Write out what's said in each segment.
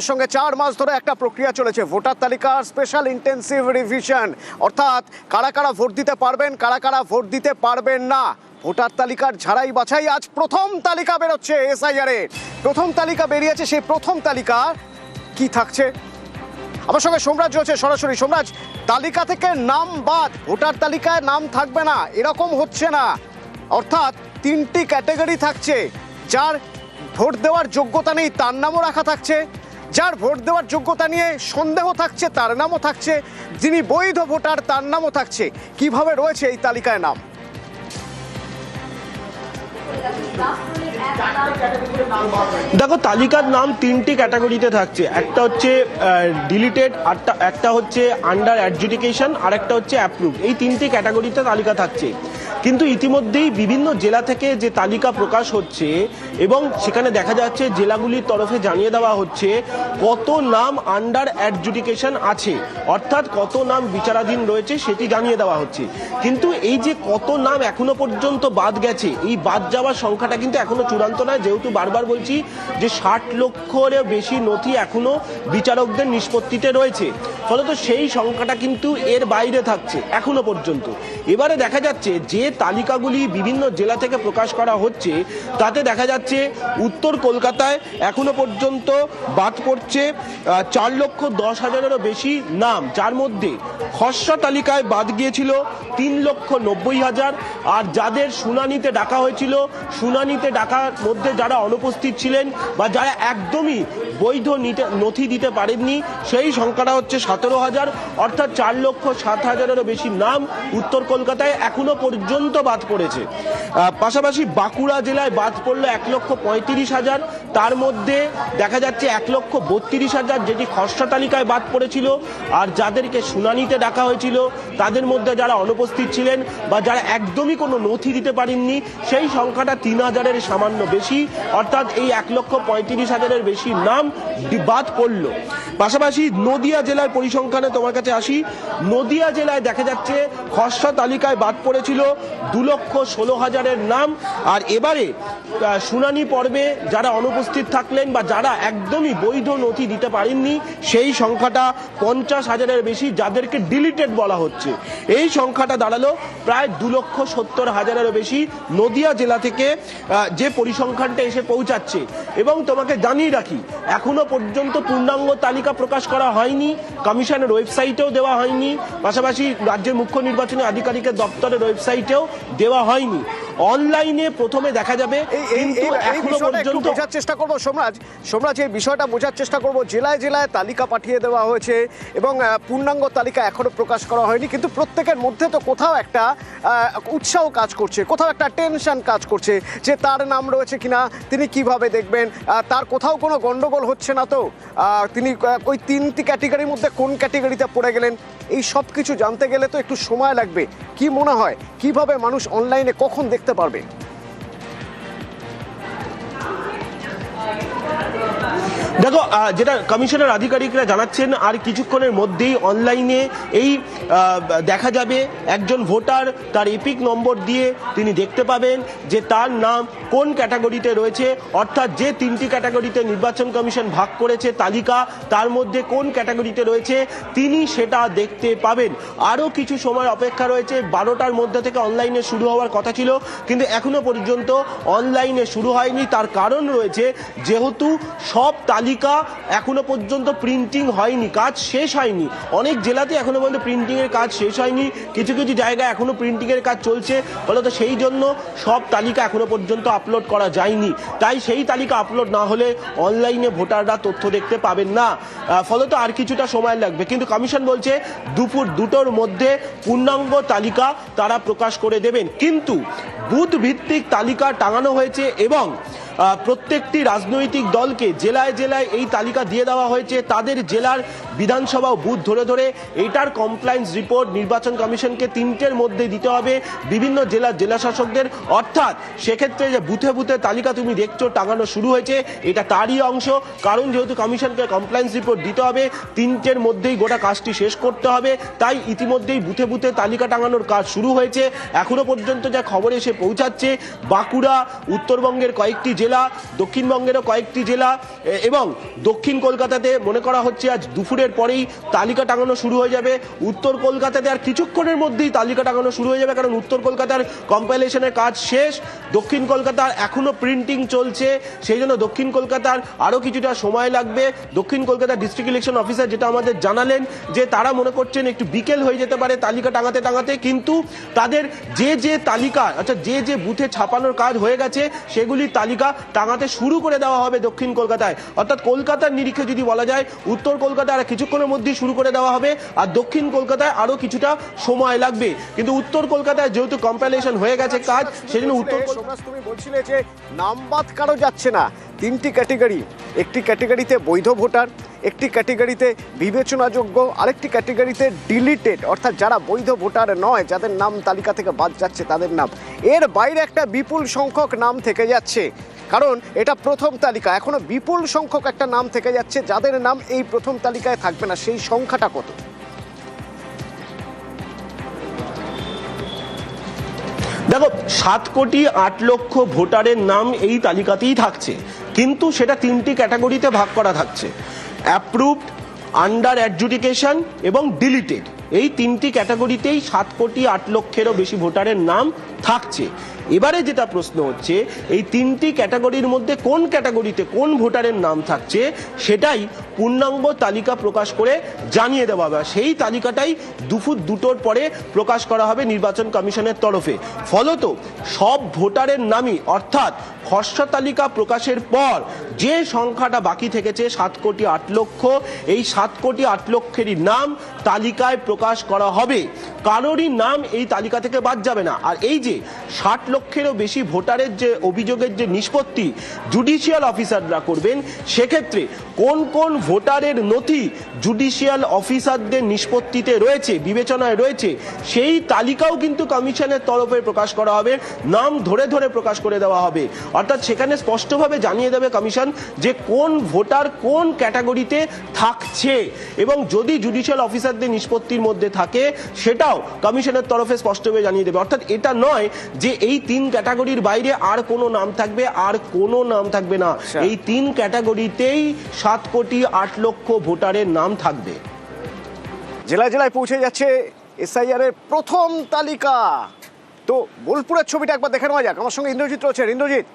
সঙ্গে 4 মাস ধরে একটা প্রক্রিয়া চলেছে ভোটার তালিকার স্পেশাল ইন্টেন্সিভ রিভিশন, অর্থাৎ কারা কারা ভোট দিতে পারবেন, কারা কারা ভোট দিতে পারবেন না। ভোটার তালিকার ঝাড়াই বাছাই, আজ প্রথম তালিকা বেরোচ্ছে এসআইআর এর। প্রথম তালিকা বেরিয়েছে, সেই প্রথম তালিকা কি থাকছে? আমার সঙ্গে সোমরাজ রয়েছে সরাসরি। সোমরাজ, তালিকা থেকে নাম বাদ, ভোটার তালিকায় নাম থাকবে না, এরকম হচ্ছে না। অর্থাৎ 3টি ক্যাটাগরি থাকছে। যার ভোট দেওয়ার যোগ্যতা নেই তার নামও রাখা থাকছে, যার ভোট দেওয়ার যোগ্যতা নিয়ে সন্দেহ থাকছে তার নামও থাকছে, যিনি বৈধ ভোটার তার নামও থাকছে। কিভাবে রয়েছে এই তালিকায় নাম? দেখো, তালিকার নাম 3টি ক্যাটাগরিতে থাকছে। একটা হচ্ছে ডিলিটেড, একটা হচ্ছে আন্ডার অ্যাডজুডিকেশন, আর একটা হচ্ছে অ্যাপ্রুভ। এই 3টি ক্যাটাগরিতে তালিকা থাকছে। কিন্তু ইতিমধ্যেই বিভিন্ন জেলা থেকে যে তালিকা প্রকাশ হচ্ছে এবং সেখানে দেখা যাচ্ছে জেলাগুলির তরফে জানিয়ে দেওয়া হচ্ছে কত নাম আন্ডার অ্যাডজুডিকেশন আছে, অর্থাৎ কত নাম বিচারাধীন রয়েছে সেটি জানিয়ে দেওয়া হচ্ছে। কিন্তু এই যে কত নাম এখনো পর্যন্ত বাদ গেছে, এই বাদ যাওয়ার সংখ্যাটা কিন্তু এখনো চূড়ান্ত নয়। যেহেতু বারবার বলছি যে 60 লক্ষেরও বেশি নথি এখনো বিচারকদের নিষ্পত্তিতে রয়েছে, ফলত সেই সংখ্যাটা কিন্তু এর বাইরে থাকছে এখনো পর্যন্ত। এবারে দেখা যাচ্ছে যে তালিকাগুলি বিভিন্ন জেলা থেকে প্রকাশ করা হচ্ছে তাতে দেখা যাচ্ছে উত্তর কলকাতায় এখনো পর্যন্ত বাদ পড়ছে 4,10,000-এরও বেশি নাম, যার মধ্যে খসড়া তালিকায় বাদ গিয়েছিল 3,90,000। আর যাদের শুনানিতে ডাকা হয়েছিল, শুনানিতে ডাকার মধ্যে যারা অনুপস্থিত ছিলেন বা যারা একদমই বৈধ নথি দিতে পারেননি, সেই সংখ্যাটা হচ্ছে 17,000। অর্থাৎ 4,07,000-এরও বেশি নাম উত্তর কলকাতায় এখনো পর্যন্ত বাদ পড়েছে। পাশাপাশি বাঁকুড়া জেলায় বাদ পড়লো 1,35,000। তার মধ্যে দেখা যাচ্ছে 1,32,000 যেটি খসড়া তালিকায় বাদ পড়েছিল, আর যাদেরকে শুনানিতে ডাকা হয়েছিল তাদের মধ্যে যারা অনুপস্থিত ছিলেন বা যারা একদমই কোনো নথি দিতে পারেননি, সেই সংখ্যাটা 3,000-এর সামান্য বেশি। অর্থাৎ এই 1,35,000-এর বেশি নাম বাদ পড়ল। পাশাপাশি নদিয়া জেলার পরিসংখ্যানে তোমার কাছে আসি। নদিয়া জেলায় দেখা যাচ্ছে খসড়া তালিকায় বাদ পড়েছিল 2,16,000-এর নাম, আর এবারে শুনানি পর্বে যারা অনুপস্থিত থাকলেন বা যারা একদমই বৈধ নথি দিতে পারেননি, সেই সংখ্যাটা 50,000-এর বেশি, যাদেরকে ডিলিটেড বলা হচ্ছে। এই সংখ্যাটা দাঁড়ালো প্রায় 2,70,000-এরও বেশি নদিয়া জেলা থেকে যে পরিসংখ্যানটা এসে পৌঁছাচ্ছে। এবং তোমাকে জানিয়ে রাখি, এখনো পর্যন্ত পূর্ণাঙ্গ তালিকা প্রকাশ করা হয়নি, কমিশনের ওয়েবসাইটেও দেওয়া হয়নি, পাশাপাশি রাজ্যের মুখ্য নির্বাচনী আধিকারিকের দপ্তরের ওয়েবসাইটেও দেওয়া হয়নি। অনলাইনে প্রথমে দেখা যাবে, কিন্তু এখনো পর্যন্ত বোঝার চেষ্টা করবো সোমরাজ, এই বিষয়টা বোঝার চেষ্টা করবো। জেলায় জেলায় তালিকা পাঠিয়ে দেওয়া হয়েছে এবং পূর্ণাঙ্গ তালিকা এখনো প্রকাশ করা হয়নি, কিন্তু প্রত্যেকের মধ্যে তো কোথাও একটা উৎসাহ কাজ করছে, কোথাও একটা টেনশন কাজ করছে যে তার নাম রয়েছে কিনা, তিনি কিভাবে দেখবেন, তার কোথাও কোনো গন্ডগোল হচ্ছে না তো, তিনি ওই 3টি ক্যাটেগরির মধ্যে কোন ক্যাটেগরিতে পড়ে গেলেন। এই সব কিছু জানতে গেলে তো একটু সময় লাগবে। কি মনে হয়, কিভাবে মানুষ অনলাইনে কখন দেখতে পারবে? দেখো, যেটা কমিশনের আধিকারিকরা জানাচ্ছেন, আর কিছুক্ষণের মধ্যেই অনলাইনে এই দেখা যাবে একজন ভোটার তার এপিক নম্বর দিয়ে তিনি দেখতে পাবেন যে তার নাম কোন ক্যাটাগরিতে রয়েছে, অর্থাৎ যে 3টি ক্যাটাগরিতে নির্বাচন কমিশন ভাগ করেছে তালিকা, তার মধ্যে কোন ক্যাটাগরিতে রয়েছে তিনি সেটা দেখতে পাবেন। আরও কিছু সময় অপেক্ষা রয়েছে, 12টার মধ্যে থেকে অনলাইনে শুরু হওয়ার কথা ছিল, কিন্তু এখনো পর্যন্ত অনলাইনে শুরু হয়নি। তার কারণ রয়েছে, যেহেতু সব তালিকা এখনো পর্যন্ত প্রিন্টিং হয়নি, কাজ শেষ হয়নি। অনেক জেলাতে এখনো পর্যন্ত প্রিন্টিং এর কাজ শেষ হয়নি, কিছু কিছু জায়গায় এখনো প্রিন্টিং এর কাজ চলছে, ফলত সেই জন্য সব তালিকা এখনো পর্যন্ত আপলোড করা যায়নি। তাই সেই তালিকা আপলোড না হলে অনলাইনে ভোটাররা তথ্য দেখতে পাবেন না, ফলত আর কিছুটা সময় লাগবে। কিন্তু কমিশন বলছে দুপুর 2টোর মধ্যে পূর্ণাঙ্গ তালিকা তারা প্রকাশ করে দেবেন। কিন্তু বুথ ভিত্তিক তালিকা টাঙানো হয়েছে এবং প্রত্যেকটি রাজনৈতিক দলকে জেলায় জেলায় এই তালিকা দিয়ে দেওয়া হয়েছে। তাদের জেলার বিধানসভা বুথ ধরে ধরে এটার কমপ্লায়েন্স রিপোর্ট নির্বাচন কমিশনকে 3টের মধ্যে দিতে হবে বিভিন্ন জেলার জেলাশাসকদের। অর্থাৎ সেক্ষেত্রে যে বুথে বুথে তালিকা তুমি দেখছো টাঙানো শুরু হয়েছে, এটা তারই অংশ। কারণ যেহেতু কমিশনকে কমপ্লায়েন্স রিপোর্ট দিতে হবে, 3টের মধ্যেই গোটা কাজটি শেষ করতে হবে, তাই ইতিমধ্যেই বুথে বুথে তালিকা টাঙানোর কাজ শুরু হয়েছে। এখনো পর্যন্ত যা খবর এসে পৌঁছাচ্ছে, বাঁকুড়া, উত্তরবঙ্গের কয়েকটি জেলা জেলা, দক্ষিণবঙ্গেরও কয়েকটি জেলা এবং দক্ষিণ কলকাতাতে মনে করা হচ্ছে আজ দুপুরের পরেই তালিকা টাঙানো শুরু হয়ে যাবে। উত্তর কলকাতাতে আর কিছুক্ষণের মধ্যেই তালিকা টাঙানো শুরু হয়ে যাবে, কারণ উত্তর কলকাতার কম্পাইলেশনের কাজ শেষ, দক্ষিণ কলকাতার এখনো প্রিন্টিং চলছে, সেই জন্য দক্ষিণ কলকাতার আরও কিছুটা সময় লাগবে। দক্ষিণ কলকাতার ডিস্ট্রিক্ট ইলেকশন অফিসার যেটা আমাদের জানালেন যে তারা মনে করছেন একটু বিকেল হয়ে যেতে পারে তালিকা টাঙাতে টাঙাতে, কিন্তু তাদের যে তালিকা অর্থাৎ যে বুথে ছাপানোর কাজ হয়ে গেছে সেগুলির তালিকা টাঙাতে শুরু করে দেওয়া হবে দক্ষিণ কলকাতায়। অর্থাৎ কলকাতার নিরিখে যদি বলা যায় উত্তর কলকাতায় আর কিছুক্ষণের মধ্যেই শুরু করে দেওয়া হবে, আর দক্ষিণ কলকাতায় আরও কিছুটা সময় লাগবে। কিন্তু উত্তর কলকাতায় যেহেতু কম্পাইলেশন হয়ে গেছে কাজ, সেজন্য উত্তর তুমি বলছিলে যে নাম বাদ কারো যাচ্ছে না। তিনটি ক্যাটেগরি, একটি ক্যাটেগরিতে বৈধ ভোটার, একটি ক্যাটেগরিতে বিবেচনাযোগ্য, আরেকটি ক্যাটেগরিতে ডিলিটেড অর্থাৎ যারা বৈধ ভোটার নয়, যাদের নাম তালিকা থেকে বাদ যাচ্ছে তাদের নাম। এর বাইরে একটা বিপুল সংখ্যক নাম থেকে যাচ্ছে, কারণ এটা প্রথম তালিকা। এখনো বিপুল সংখ্যক একটা নাম থেকে যাচ্ছে যাদের নাম এই প্রথম তালিকায় থাকবে না। সেই সংখ্যাটা কত? দেখো, 7,08,00,000 ভোটারের নাম এই তালিকাতেই থাকছে, কিন্তু সেটা তিনটি ক্যাটাগরিতে ভাগ করা থাকছে: অ্যাপ্রুভড, আন্ডার অ্যাডজুডিকেশন এবং ডিলিটেড। এই তিনটি ক্যাটাগরিতেই 7,08,00,000-এরও বেশি ভোটারের নাম থাকছে। এবারে যেটা প্রশ্ন হচ্ছে, এই তিনটি ক্যাটাগরির মধ্যে কোন ক্যাটাগরিতে কোন ভোটারের নাম থাকছে সেটাই পূর্ণাঙ্গ তালিকা প্রকাশ করে জানিয়ে দেওয়া হবে। সেই তালিকাটাই দুপুর 2টোর পরে প্রকাশ করা হবে নির্বাচন কমিশনের তরফে। ফলত সব ভোটারের নামই, অর্থাৎ খসড়া তালিকা প্রকাশের পর যে সংখ্যাটা বাকি থেকেছে 7,08,00,000, এই 7,08,00,000-এরই নাম তালিকায় প্রকাশ করা হবে। কারোরই নাম এই তালিকা থেকে বাদ যাবে না। আর এই যে 60 লক্ষেরও বেশি ভোটারের যে অভিযোগের যে নিষ্পত্তি জুডিশিয়াল অফিসাররা করবেন, সেক্ষেত্রে কোন কোন ভোটারের নথি জুডিশিয়াল অফিসারদের নিষ্পত্তিতে রয়েছে, বিবেচনায় রয়েছে, সেই তালিকাও কিন্তু কমিশনের তরফে প্রকাশ করা হবে। নাম ধরে ধরে প্রকাশ করে দেওয়া হবে। অর্থাৎ সেখানে স্পষ্টভাবে জানিয়ে দেবে কমিশন যে কোন ভোটার কোন ক্যাটাগরিতে থাকছে, এবং যদি জুডিশিয়াল অফিসারদের নিষ্পত্তির মধ্যে থাকে সেটাও কমিশনের তরফে স্পষ্টভাবে জানিয়ে দেবে। অর্থাৎ এটা নয় যে এই 3 ক্যাটাগরির বাইরে আর কোনো নাম থাকবে, আর কোনো নাম থাকবে না। এই 3 ক্যাটাগরিতেই 7,08,00,000 ভোটারের নাম থাকবে। জেলায় জেলায় পৌঁছে যাচ্ছে এসআইআর এর প্রথম তালিকা। তো বোলপুরের ছবিটা একবার দেখে নেওয়া যাক। আমার সঙ্গে ইন্দ্রজিৎ রয়েছে। ইন্দ্রজিৎ,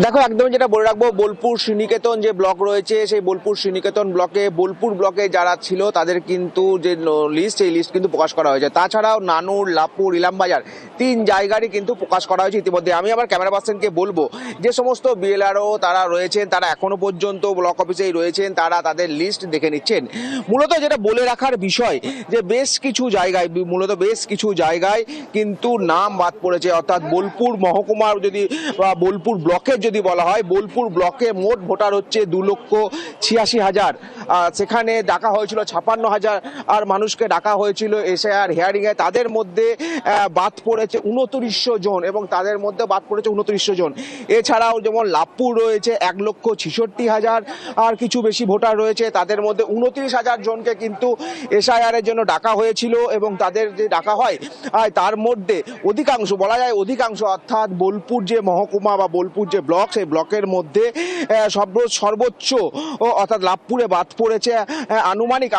দেখো, একদম যেটা বলে রাখবো, বোলপুর শ্রীনিকেতন যে ব্লক রয়েছে, সেই বোলপুর শ্রীনিকেতন ব্লকে, বোলপুর ব্লকে যারা ছিল তাদের কিন্তু যে লিস্ট, এই লিস্ট কিন্তু প্রকাশ করা হয়েছে। তাছাড়াও নানুর, লাপুর, ইলামবাজার 3 জায়গারই কিন্তু প্রকাশ করা হয়েছে ইতিমধ্যে। আমি আমার ক্যামেরা পার্সনকে বলবো যে সমস্ত বিএলআরও তারা রয়েছেন, তারা এখনো পর্যন্ত ব্লক অফিসেই রয়েছেন, তারা তাদের লিস্ট দেখে নিচ্ছেন। মূলত যেটা বলে রাখার বিষয় যে বেশ কিছু জায়গায় কিন্তু নাম বাদ পড়েছে। অর্থাৎ বোলপুর মহকুমার যদি বা বোলপুর ব্লকের যদি বলা হয়, বোলপুর ব্লকে মোট ভোটার হচ্ছে 2,86,000। সেখানে ডাকা হয়েছিল 56,000 আর মানুষকে ডাকা হয়েছিল এসআইআর হিয়ারিংয়ে। তাদের মধ্যে বাদ পড়েছে 2900 জন, এবং তাদের মধ্যে বাদ পড়েছে 2900 জন। এছাড়াও যেমন লাভপুর রয়েছে 1,66,000 আর কিছু বেশি ভোটার রয়েছে, তাদের মধ্যে 29,000 জনকে কিন্তু এসআইআর এর জন্য ডাকা হয়েছিল, এবং তাদের যে ডাকা হয় তার মধ্যে অধিকাংশ, বলা যায় অধিকাংশ, অর্থাৎ বোলপুর যে মহকুমা বা বোলপুর যে ব্লক, সেই ব্লকের মধ্যে সর্বোচ্চ অর্থাৎ লাভপুরে বাদ পড়েছে আনুমানিক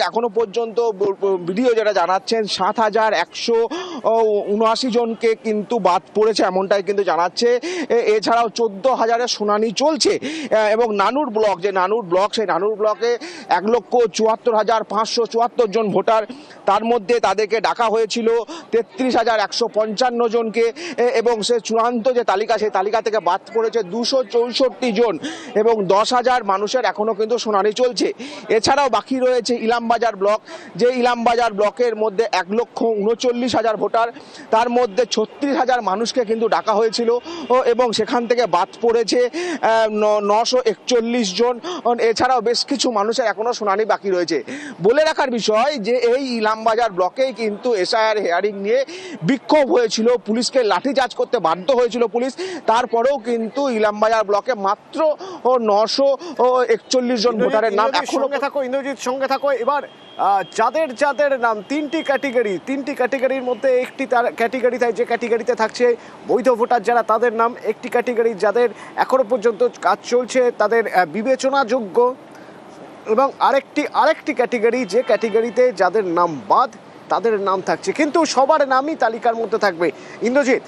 এখনো পর্যন্ত ভিডিও যেটা জানাচ্ছেন 7,179 জনকে কিন্তু বাদ পড়েছে, এমনটাই কিন্তু জানাচ্ছে। এছাড়াও 14,000-এর শুনানি চলছে। এবং নানুর ব্লক, সেই নানুর ব্লকে 1,74,574 জন ভোটার, তার মধ্যে তাদেরকে ডাকা হয়েছিল 33,155 জনকে, এবং সে চূড়ান্ত যে তালিকা, সেই তালিকা থেকে বাদ পড়েছে 264 জন, এবং 10,000 মানুষের এখনো কিন্তু শুনানি চলছে। এছাড়াও বাকি রয়েছে ইলামবাজার ব্লক, যে ইলামবাজার ব্লকের মধ্যে 1,39,000 ভোটার, তার মধ্যে 36,000 মানুষকে কিন্তু ডাকা হয়েছিল, এবং সেখান থেকে বাদ পড়েছে 941 জন। এছাড়াও বেশ কিছু মানুষের এখনো শুনানি বাকি রয়েছে। বলে রাখার বিষয় যে এই ইলামবাজার ব্লকেই কিন্তু এসআইআর হিয়ারিং নিয়ে বিক্ষোভ হয়েছিল, পুলিশকে লাঠিচার্জ করতে বাধ্য হয়েছিল পুলিশ। তারপরেও কিন্তু ইলামবাজার ব্লকে মাত্র 941 41 জন ভোটারের নাম এখনো সঙ্গে থাকো ইন্দ্রজিৎ, সঙ্গে থাকো। এবার যাদের যাদের নাম তিনটি ক্যাটেগরির মধ্যে একটি তার ক্যাটেগরি যে ক্যাটেগরিতে থাকছে বৈধ ভোটার যারা, তাদের নাম একটি ক্যাটেগরি যাদের এখনো পর্যন্ত কাজ চলছে তাদের বিবেচনাযোগ্য, এবং আরেকটি ক্যাটেগরি যে ক্যাটেগরিতে যাদের নাম বাদ তাদের নাম থাকছে, কিন্তু সবার নামই তালিকার মধ্যে থাকবে। ইন্দ্রজিৎ,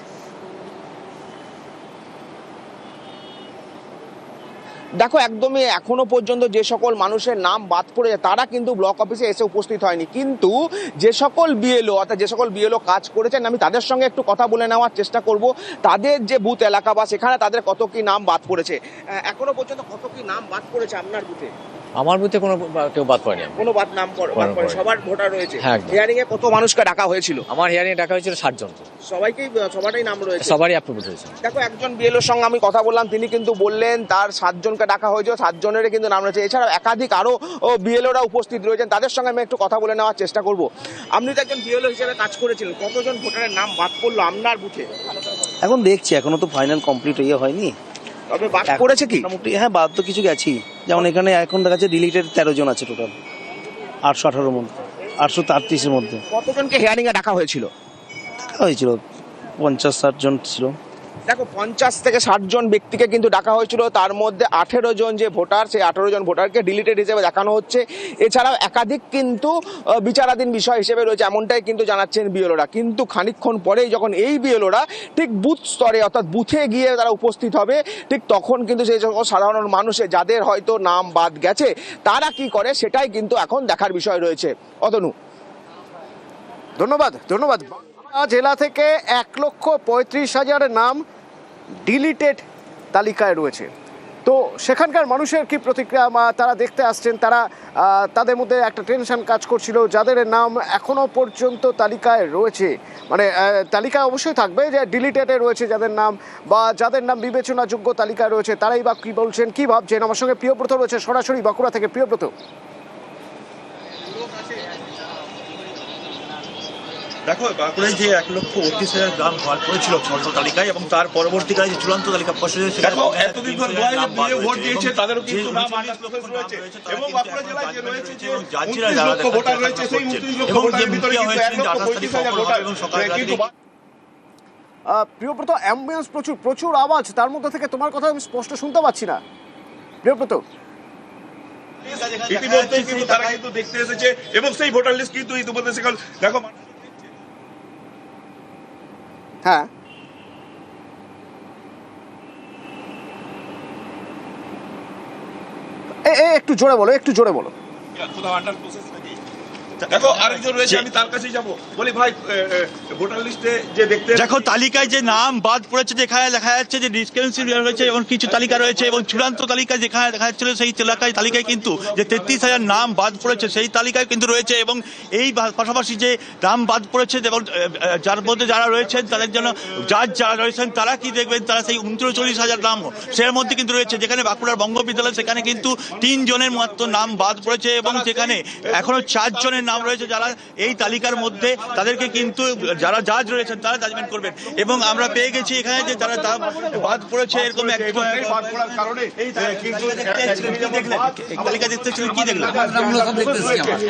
দেখো একদমই এখনো পর্যন্ত যে সকল মানুষের নাম বাদ পড়েছে তারা কিন্তু ব্লক অফিসে এসে উপস্থিত হয়নি, কিন্তু যে সকল বিএলও অর্থাৎ যে সকল বিএলও কাজ করেছেন আমি তাদের সঙ্গে একটু কথা বলে নেওয়ার চেষ্টা করব, তাদের যে বুথ এলাকা বা সেখানে তাদের কত কি নাম বাদ পড়েছে। এখনো পর্যন্ত কত কি নাম বাদ পড়েছে আপনার বুথে? আমার বুথে কেউ বাদ পড়েনি। কোনো নাম বাদ পড়ে, সবার ভোটার রয়েছে। হ্যাঁ, হিয়ারিং এ কত মানুষকে ডাকা হয়েছিল? আমার হিয়ারিং ডাকা হয়েছিল 60 জন। সবারই নাম রয়েছে, সবারই অ্যাপ্রুভ হয়েছে। দেখো একজন বিএলওর সঙ্গে আমি কথা বললাম, তিনি কিন্তু বললেন তার 7 জনকে ডাকা হয়েছে, 7 জনেরই কিন্তু নাম রয়েছে। এছাড়াও একাধিক আরো বিএলওরা উপস্থিত রয়েছেন, তাদের সঙ্গে আমি একটু কথা বলে নেওয়ার চেষ্টা করব। আপনি তো একজন বিএলও হিসেবে কাজ করেছিলেন, কতজন ভোটারের নাম বাদ পড়লো আপনার বুথে? এখন দেখছি, এখনো তো ফাইনাল কমপ্লিট হয়নি। তবে বাদ পড়েছে কি? মোটামুটি হ্যাঁ, বাদ তো কিছু গেছি। যেমন এখানে এখন দেখা যাচ্ছে ডিলিটেড 13 জন আছে টোটাল 818 মধ্যে, 833 মধ্যে। কতজনকে হিয়ারিং এ ডাকা হয়েছিল? হয়েছিল 50-60 জন ছিল। দেখো 50 থেকে 60 জন ব্যক্তিকে কিন্তু ডাকা হয়েছিল, তার মধ্যে 18 জন যে ভোটার, সেই 18 জন ভোটারকে ডিলিটেড হিসেবে দেখানো হচ্ছে। এছাড়াও একাধিক কিন্তু বিচারাধীন বিষয় হিসেবে রয়েছে, এমনটাই কিন্তু জানাচ্ছেন বিএলওরা। কিন্তু খানিকক্ষণ পরেই যখন এই বিএলওরা ঠিক বুথ স্তরে অর্থাৎ বুথে গিয়ে তারা উপস্থিত হবে, ঠিক তখন কিন্তু সেই সকল সাধারণ মানুষের যাদের হয়তো নাম বাদ গেছে তারা কি করে সেটাই কিন্তু এখন দেখার বিষয় রয়েছে। অতনু, ধন্যবাদ। জেলা থেকে 1,35,000 নাম ডিলিটেড তালিকায় রয়েছে। তো সেখানকার মানুষের কি প্রতিক্রিয়া তারা দেখতে আসছেন, তাদের মধ্যে একটা টেনশন কাজ করছিল যাদের নাম এখনো পর্যন্ত তালিকায় রয়েছে, মানে তালিকায় অবশ্যই থাকবে যে ডিলিটেডে রয়েছে যাদের নাম, বা যাদের নাম বিবেচনাযোগ্য তালিকায় রয়েছে তারাই বা কি বলছেন, কি ভাবছেন। আমার সঙ্গে প্রিয়ব্রত রয়েছে সরাসরি বাঁকুড়া থেকে। প্রিয়ব্রত, দেখো বাঁকুড়ায় যে 1,38,000 গ্রাম বাদ পড়েছিল ছোট তালিকায়, এবং তার পরবর্তীকালে যে চূড়ান্ত তালিকা প্রকাশ হয়েছে এতদিন ধরে ভোট দিয়েছে তাদেরও কিন্তু নাম আন্ডার প্রসেস রয়েছে, এবং বাঁকুড়া জেলায় যে রয়েছে যে 29 লক্ষ ভোটার রয়েছে, সেই 29 লক্ষ ভোটারের ভিতরে কিন্তু 1,35,000 ভোটার কিন্তু। প্রিয়ব্রত, অ্যাম্বুলেন্স প্রচুর আওয়াজ, তার মধ্যে থেকে তোমার কথা আমি স্পষ্ট শুনতে পাচ্ছি না। প্রিয়ব্রত, ইতিমধ্যে কিন্তু তারা কিন্তু দেখতে এসেছে, এবং সেই ভোটার লিস্ট কিন্তু ইতিমধ্যে সেখানে দেখো। হ্যাঁ, একটু জোরে বলো। দেখো আরেকজন রয়েছে, আমি তার কাছেই যাবো, বলি ভাই ভোটার লিস্টে যে দেখতে দেখো তালিকায় যে নাম বাদ পড়েছে, যেখানে দেখা যাচ্ছে যে ডিসক্রিপেন্সি রয়েছে এবং কিছু তালিকা রয়েছে, এবং চূড়ান্ত তালিকা যেখানে দেখা যাচ্ছিল সেই তালিকায় কিন্তু যে 33,000 নাম বাদ পড়েছে সেই তালিকায় কিন্তু রয়েছে, এবং এই পাশাপাশি যে নাম বাদ পড়েছে এবং যার মধ্যে যারা রয়েছেন তাদের জন্য যারা রয়েছেন তারা কি দেখবেন, তারা সেই 39,000 নাম সের মধ্যে কিন্তু রয়েছে। যেখানে বাঁকুড়ার বঙ্গ বিদ্যালয় সেখানে কিন্তু 3 জনের মাত্র নাম বাদ পড়েছে, এবং যেখানে এখনো 4 জনের নাম রয়েছে যারা এই তালিকার মধ্যে, তাদেরকে কিন্তু যারা জাজ রয়েছেন তারা জাজমেন্ট করবেন। এবং আমরা পেয়ে গেছি এখানে যে তারা নাম বাদ পড়েছে এরকম তালিকা দেখতে ছিলেন, কি দেখলেন?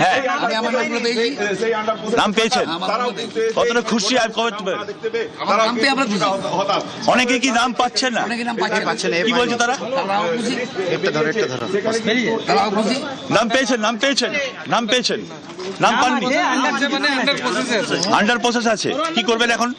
হ্যাঁ, নাম পেয়েছেন, কতটা খুশি? অনেকে কি নাম পাচ্ছেন না, কি বলছে তারা? নাম পেয়েছেন, নাম পাননি, আন্ডার প্রসেস আছে, কি করবেন এখন?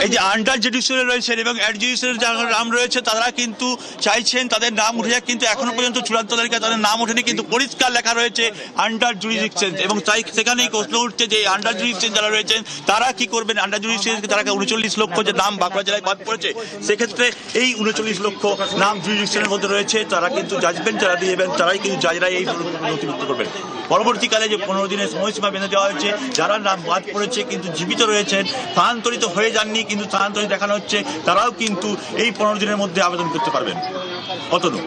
এই যে আন্ডার জুডিশিয়াল রয়েছেন এবং অ্যাডজুডিশিয়াল যারা নাম রয়েছে তারা কিন্তু চাইছেন তাদের নাম উঠে যাক, কিন্তু এখনো পর্যন্ত চূড়ান্ত তালিকায় তাদের নাম ওঠেনি, কিন্তু পরিষ্কার লেখা রয়েছে আন্ডার জুডিশিয়াল, এবং তাই সেখানেই প্রশ্ন উঠছে যে আন্ডার জুডিশিয়াল যারা রয়েছেন তারা কি করবেন। আন্ডার জুডিশিয়াল তারা 39 লক্ষ যে নাম বাঁকুড়া জেলায় বাদ পড়েছে, সেক্ষেত্রে এই 39 লক্ষ নাম জুডিশিয়ালের মধ্যে রয়েছে, তারা কিন্তু জাজমেন্ট যারা দিয়েবেন তারাই কিন্তু জাজরাই এই নথিভুক্ত করবেন। পরবর্তীকালে যে 15 দিনের সময়সীমা বেঁধে দেওয়া হয়েছে, যারা নাম বাদ পড়েছে কিন্তু জীবিত রয়েছেন, স্থানান্তরিত হয়ে যাননি কিন্তু স্থানান্তরিত দেখানো হচ্ছে, তারাও কিন্তু এই 15 দিনের মধ্যে আবেদন করতে পারবেন। অতনু,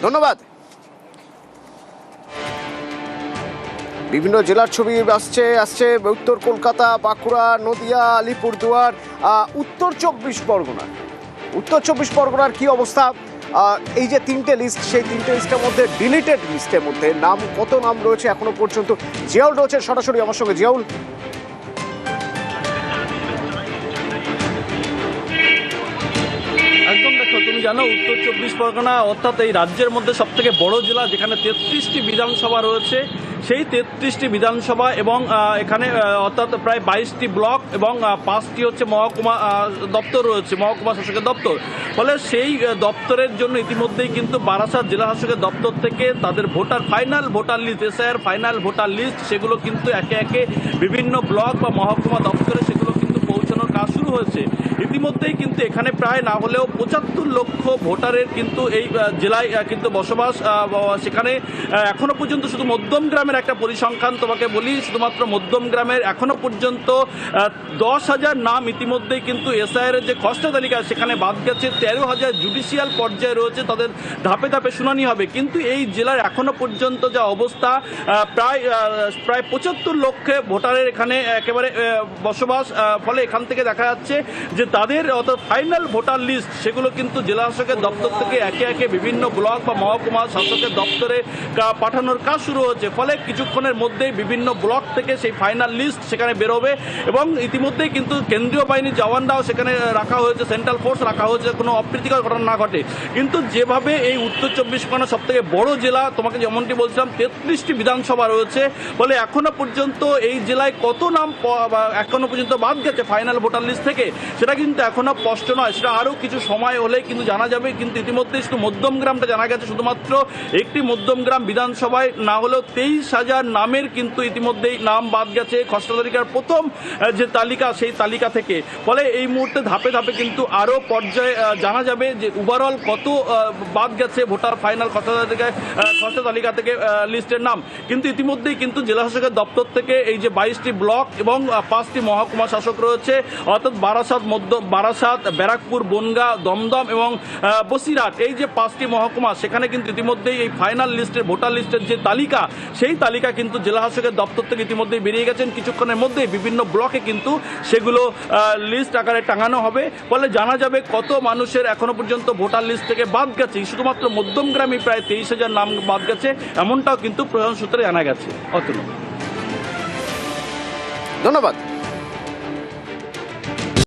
ধন্যবাদ। বিভিন্ন জেলার ছবি আসছে উত্তর কলকাতা, বাঁকুড়া, নদিয়া, আলিপুরদুয়ার, উত্তর 24 পরগনা। উত্তর 24 পরগনার কি অবস্থা? এই যে তিনটে লিস্ট, সেই তিনটে লিস্টের মধ্যে ডিলিটেড লিস্টের মধ্যে কত নাম রয়েছে এখনো পর্যন্ত? জিয়াউল রয়েছে সরাসরি আমার সঙ্গে। জিয়াউল, একদম দেখো, তুমি জানো উত্তর 24 পরগনা অর্থাৎ এই রাজ্যের মধ্যে সবথেকে বড় জেলা, যেখানে 33টি বিধানসভা রয়েছে। সেই 33টি বিধানসভা এবং এখানে অর্থাৎ প্রায় 22টি ব্লক এবং 5টি হচ্ছে মহকুমা দপ্তর রয়েছে, মহকুমা শাসকের দপ্তর। ফলে সেই দপ্তরের জন্য ইতিমধ্যেই কিন্তু বারাসাত জেলা শাসকের দপ্তর থেকে তাদের final voter list, SIR final voter list, সেগুলো কিন্তু একে একে বিভিন্ন ব্লক বা মহকুমা দপ্তরে সেগুলো কিন্তু পৌঁছানোর কাজ শুরু হয়েছে। ইতিমধ্যেই কিন্তু এখানে প্রায় না হলেও 75 লক্ষ ভোটারের কিন্তু এই জেলায় কিন্তু বসবাস। সেখানে এখনো পর্যন্ত শুধু মধ্যম গ্রামের একটা পরিসংখ্যান তোমাকে বলি, শুধুমাত্র মধ্যম গ্রামের এখনো পর্যন্ত 10,000 নাম ইতিমধ্যেই কিন্তু এসআইআর এর যে খসড়া তালিকা সেখানে বাদ গেছে। 13,000 জুডিশিয়াল পর্যায়ে রয়েছে, তাদের ধাপে ধাপে শুনানি হবে। কিন্তু এই জেলার এখনো পর্যন্ত যা অবস্থা, প্রায় 75 লক্ষ ভোটারের এখানে একেবারে বসবাস। ফলে এখান থেকে দেখা যাচ্ছে যে তাদের অর্থাৎ ফাইনাল ভোটার লিস্ট সেগুলো কিন্তু জেলা শাসকের দপ্তর থেকে একে একে বিভিন্ন ব্লক বা মহকুমা শাসকের দপ্তরে পাঠানোর কাজ শুরু হচ্ছে। ফলে কিছুক্ষণের মধ্যেই বিভিন্ন ব্লক থেকে সেই ফাইনাল লিস্ট সেখানে বেরোবে এবং ইতিমধ্যেই কিন্তু কেন্দ্রীয় বাহিনীর জওয়ানরাও সেখানে রাখা হয়েছে, সেন্ট্রাল ফোর্স রাখা হয়েছে, কোনো অপ্রীতিকর ঘটনা না ঘটে। কিন্তু যেভাবে এই উত্তর 24 পরগনা সব থেকে বড় জেলা, তোমাকে যেমনটি বলছিলাম 33টি বিধানসভা রয়েছে, ফলে এখনো পর্যন্ত এই জেলায় কত নাম এখনো পর্যন্ত বাদ গেছে ফাইনাল ভোটার লিস্ট থেকে সেটা কিন্তু এখনো স্পষ্ট নয়। সেটা আরও কিছু সময় হলেই কিন্তু জানা যাবে। কিন্তু ইতিমধ্যে শুধু মধ্যমগ্রামটা জানা গেছে, শুধুমাত্র একটি মধ্যমগ্রাম বিধানসভায় না হলেও 23,000 নামের কিন্তু ইতিমধ্যেই নাম বাদ গেছে খসড়া তালিকার প্রথম যে তালিকা সেই তালিকা থেকে। ফলে এই মুহূর্তে ধাপে ধাপে কিন্তু আরও পর্যায়ে জানা যাবে যে ওভারঅল কত বাদ গেছে ভোটার ফাইনাল খসড়া তালিকা থেকে লিস্টের নাম। কিন্তু ইতিমধ্যেই কিন্তু জেলা শাসকের দপ্তর থেকে এই যে 22টি ব্লক এবং 5টি মহকুমা শাসক রয়েছে, অর্থাৎ বারাসাত, ব্যারাকপুর, বনগাঁ, দমদম এবং বসিরহাট, এই যে 5টি মহকুমা, সেখানে কিন্তু ইতিমধ্যেই এই ফাইনাল লিস্টের ভোটার লিস্টের যে তালিকা সেই তালিকা কিন্তু জেলা শাসকের দপ্তর থেকে ইতিমধ্যেই বেরিয়ে গেছেন। কিছুক্ষণের মধ্যেই বিভিন্ন ব্লকে কিন্তু সেগুলো লিস্ট আকারে টাঙানো হবে। ফলে জানা যাবে কত মানুষের এখনো পর্যন্ত ভোটার লিস্ট থেকে বাদ গেছে। শুধুমাত্র মধ্যমগ্রামে প্রায় 23,000 নাম বাদ গেছে, এমনটাও কিন্তু প্রশাসন সূত্রে জানা গেছে। অতএব ধন্যবাদ।